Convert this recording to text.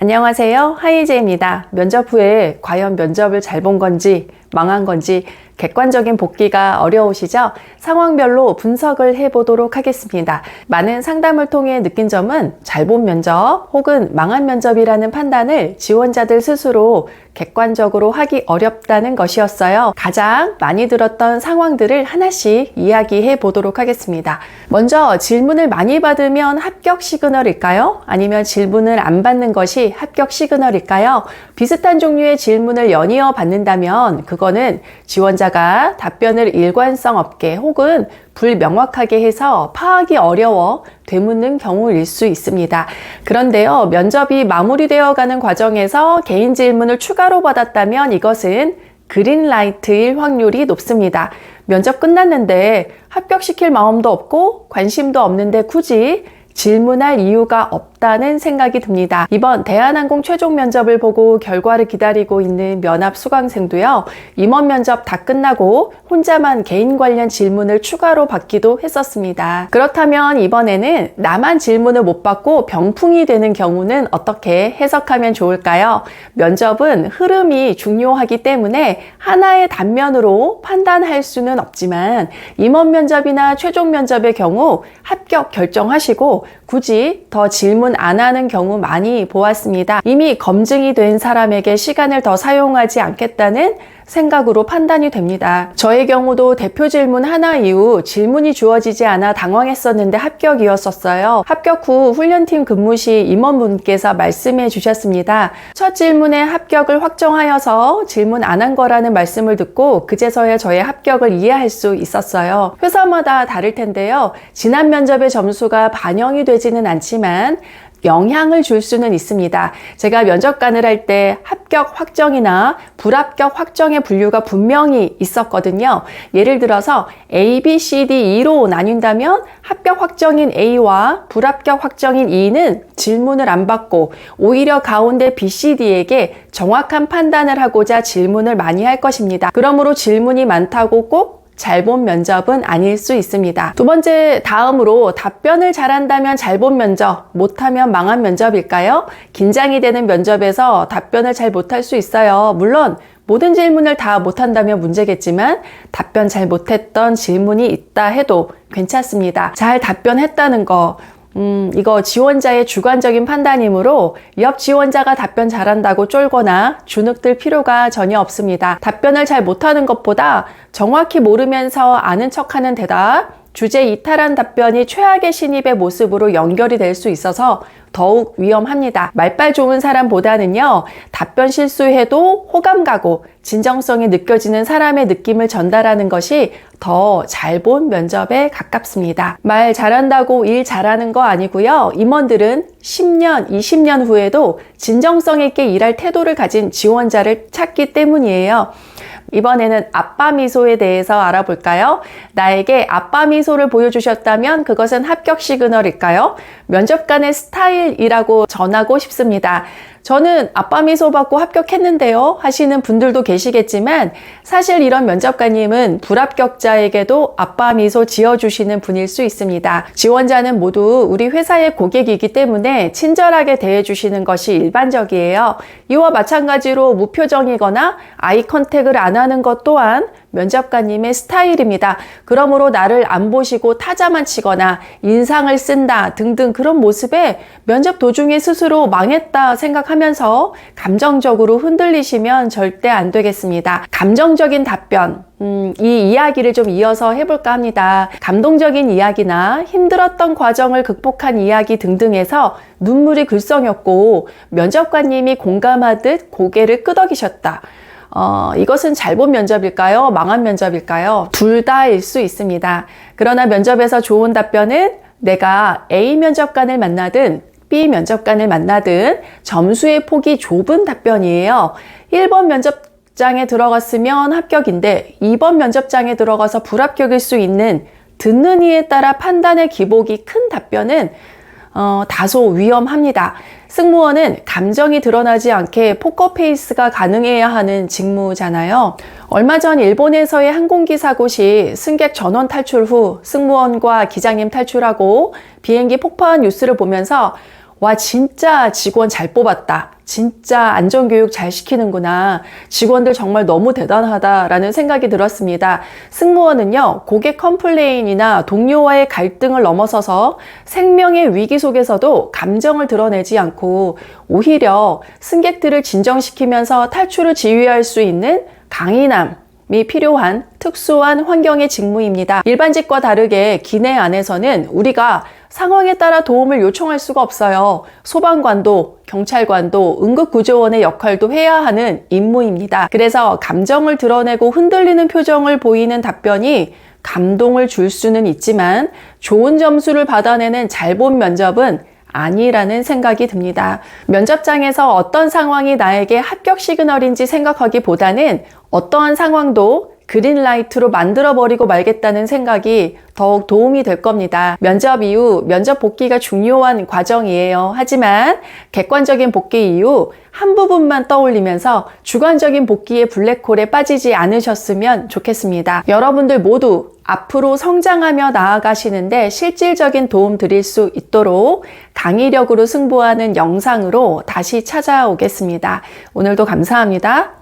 안녕하세요. 하이제입니다. 면접 후에 과연 면접을 잘 본 건지 망한 건지 객관적인 복기가 어려우시죠? 상황별로 분석을 해보도록 하겠습니다. 많은 상담을 통해 느낀 점은 잘 본 면접 혹은 망한 면접이라는 판단을 지원자들 스스로 객관적으로 하기 어렵다는 것이었어요. 가장 많이 들었던 상황들을 하나씩 이야기해 보도록 하겠습니다. 먼저 질문을 많이 받으면 합격 시그널일까요? 아니면 질문을 안 받는 것이 합격 시그널일까요? 비슷한 종류의 질문을 연이어 받는다면 그거는 지원자가 답변을 일관성 없게 혹은 불명확하게 해서 파악이 어려워 되묻는 경우일 수 있습니다. 그런데요, 면접이 마무리되어 가는 과정에서 개인 질문을 추가로 받았다면 이것은 그린라이트일 확률이 높습니다. 면접 끝났는데 합격시킬 마음도 없고 관심도 없는데 굳이 질문할 이유가 없다는 생각이 듭니다. 이번 대한항공 최종 면접을 보고 결과를 기다리고 있는 면합 수강생도요. 임원 면접 다 끝나고 혼자만 개인 관련 질문을 추가로 받기도 했었습니다. 그렇다면 이번에는 나만 질문을 못 받고 병풍이 되는 경우는 어떻게 해석하면 좋을까요? 면접은 흐름이 중요하기 때문에 하나의 단면으로 판단할 수는 없지만 임원 면접이나 최종 면접의 경우 합격 결정하시고 굳이 더 질문 안 하는 경우 많이 보았습니다. 이미 검증이 된 사람에게 시간을 더 사용하지 않겠다는 생각으로 판단이 됩니다. 저의 경우도 대표 질문 하나 이후 질문이 주어지지 않아 당황했었는데 합격이었었어요. 합격 후 훈련팀 근무 시 임원분께서 말씀해 주셨습니다. 첫 질문에 합격을 확정하여서 질문 안 한 거라는 말씀을 듣고 그제서야 저의 합격을 이해할 수 있었어요. 회사마다 다를 텐데요. 지난 면접의 점수가 반영이 되지는 않지만 영향을 줄 수는 있습니다. 제가 면접관을 할 때 합격 확정이나 불합격 확정의 분류가 분명히 있었거든요. 예를 들어서 A, B, C, D, E로 나뉜다면 합격 확정인 A와 불합격 확정인 E는 질문을 안 받고 오히려 가운데 B, C, D에게 정확한 판단을 하고자 질문을 많이 할 것입니다. 그러므로 질문이 많다고 꼭 잘 본 면접은 아닐 수 있습니다. 두 번째, 다음으로 답변을 잘한다면 잘 본 면접, 못하면 망한 면접일까요? 긴장이 되는 면접에서 답변을 잘 못할 수 있어요. 물론 모든 질문을 다 못한다면 문제겠지만 답변 잘 못했던 질문이 있다 해도 괜찮습니다. 잘 답변했다는 거 이거 지원자의 주관적인 판단이므로 옆 지원자가 답변 잘한다고 쫄거나 주눅들 필요가 전혀 없습니다. 답변을 잘 못하는 것보다 정확히 모르면서 아는 척하는 대답, 주제 이탈한 답변이 최악의 신입의 모습으로 연결이 될 수 있어서 더욱 위험합니다. 말빨 좋은 사람보다는요, 답변 실수해도 호감 가고 진정성이 느껴지는 사람의 느낌을 전달하는 것이 더 잘 본 면접에 가깝습니다. 말 잘한다고 일 잘하는 거 아니고요. 임원들은 10년, 20년 후에도 진정성 있게 일할 태도를 가진 지원자를 찾기 때문이에요. 이번에는 아빠 미소에 대해서 알아볼까요? 나에게 아빠 미소를 보여주셨다면 그것은 합격 시그널일까요? 면접관의 스타일이라고 전하고 싶습니다. 저는 아빠 미소 받고 합격했는데요 하시는 분들도 계시겠지만 사실 이런 면접관님은 불합격자에게도 아빠 미소 지어주시는 분일 수 있습니다. 지원자는 모두 우리 회사의 고객이기 때문에 친절하게 대해주시는 것이 일반적이에요. 이와 마찬가지로 무표정이거나 아이 컨택을 안 하는 것 또한 면접관님의 스타일입니다. 그러므로 나를 안 보시고 타자만 치거나 인상을 쓴다 등등 그런 모습에 면접 도중에 스스로 망했다 생각하면서 감정적으로 흔들리시면 절대 안 되겠습니다. 감정적인 답변, 이 이야기를 좀 이어서 해볼까 합니다. 감동적인 이야기나 힘들었던 과정을 극복한 이야기 등등에서 눈물이 글썽였고 면접관님이 공감하듯 고개를 끄덕이셨다. 이것은 잘 본 면접일까요? 망한 면접일까요? 둘 다일 수 있습니다. 그러나 면접에서 좋은 답변은 내가 A 면접관을 만나든 B 면접관을 만나든 점수의 폭이 좁은 답변이에요. 1번 면접장에 들어갔으면 합격인데 2번 면접장에 들어가서 불합격일 수 있는 듣는 이에 따라 판단의 기복이 큰 답변은 다소 위험합니다. 승무원은 감정이 드러나지 않게 포커페이스가 가능해야 하는 직무잖아요. 얼마 전 일본에서의 항공기 사고 시 승객 전원 탈출 후 승무원과 기장님 탈출하고 비행기 폭파한 뉴스를 보면서 와, 진짜 직원 잘 뽑았다. 진짜 안전교육 잘 시키는구나. 직원들 정말 너무 대단하다라는 생각이 들었습니다. 승무원은요, 고객 컴플레인이나 동료와의 갈등을 넘어서서 생명의 위기 속에서도 감정을 드러내지 않고 오히려 승객들을 진정시키면서 탈출을 지휘할 수 있는 강인함이 필요한 특수한 환경의 직무입니다. 일반직과 다르게 기내 안에서는 우리가 상황에 따라 도움을 요청할 수가 없어요. 소방관도, 경찰관도, 응급구조원의 역할도 해야 하는 임무입니다. 그래서 감정을 드러내고 흔들리는 표정을 보이는 답변이 감동을 줄 수는 있지만 좋은 점수를 받아내는 잘 본 면접은 아니라는 생각이 듭니다. 면접장에서 어떤 상황이 나에게 합격 시그널인지 생각하기보다는 어떠한 상황도 그린라이트로 만들어버리고 말겠다는 생각이 더욱 도움이 될 겁니다. 면접 이후 면접 복귀가 중요한 과정이에요. 하지만 객관적인 복귀 이후 한 부분만 떠올리면서 주관적인 복귀의 블랙홀에 빠지지 않으셨으면 좋겠습니다. 여러분들 모두 앞으로 성장하며 나아가시는데 실질적인 도움 드릴 수 있도록 강의력으로 승부하는 영상으로 다시 찾아오겠습니다. 오늘도 감사합니다.